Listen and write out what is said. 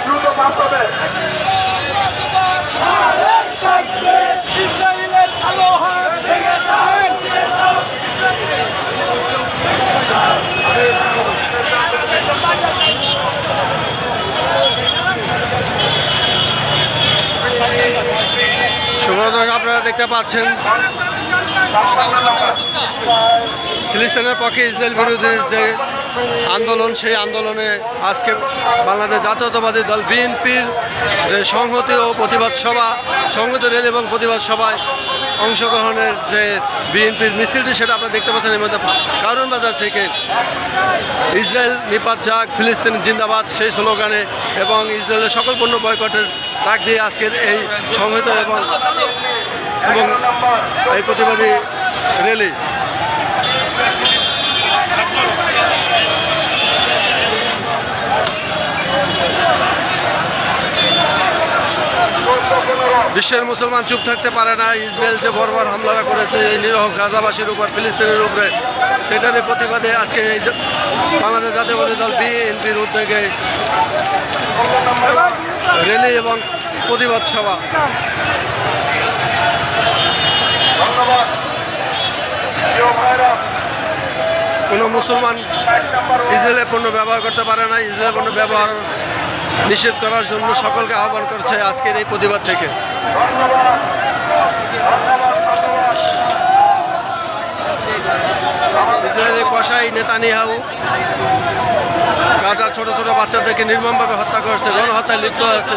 দ্রুত পাস হবে। সুব্রত আপনারা দেখতে পাচ্ছেন ফিলিস্তিনের পক্ষে ইসরায়েল বিরোধী যে আন্দোলন, সেই আন্দোলনে আজকে বাংলাদেশ জাতীয়তাবাদী দল বিএনপির যে সংহতি ও প্রতিবাদ সভা, সংহতি রেল এবং প্রতিবাদ সভায় অংশগ্রহণের যে বিএনপির মিছিলটি, সেটা আপনারা দেখতে পাচ্ছেন। এর মধ্যে কারণ বাজার থেকে ইসরায়েল নিপাত যাক, ফিলিস্তিন জিন্দাবাদ সেই স্লোগানে এবং ইসরায়েলের সকল পণ্য বয়কটের ডাক দিয়ে আজকের এই সংহত এবং এই প্রতিবাদী র্যালি। বিশ্বের মুসলমান চুপ থাকতে পারে না। ইসরায়েল যে বর্বর হামলা করেছে এই নিরহ গাজাবাসীর উপর, ফিলিস্তিনের উপরে, সেটারই প্রতিবাদে আজকে এই বাংলাদেশ জাতীয়তাবাদী দল বিএনপির উদ্যোগে র্যালি এবং প্রতিবাদ সভা। কোনো মুসলমান ইসরায়েলের পণ্য ব্যবহার করতে পারে না। ইসরায়েলের পণ্য ব্যবহার নিষেধ করার জন্য সকলকে আহ্বান করছে আজকের এই প্রতিবাদ থেকে। ইসরায়েলের কসাই নেতানিয়াহু গাজার ছোট ছোট বাচ্চাদেরকে নির্মমভাবে হত্যা করছে, গণহত্যায় লিপ্ত আছে।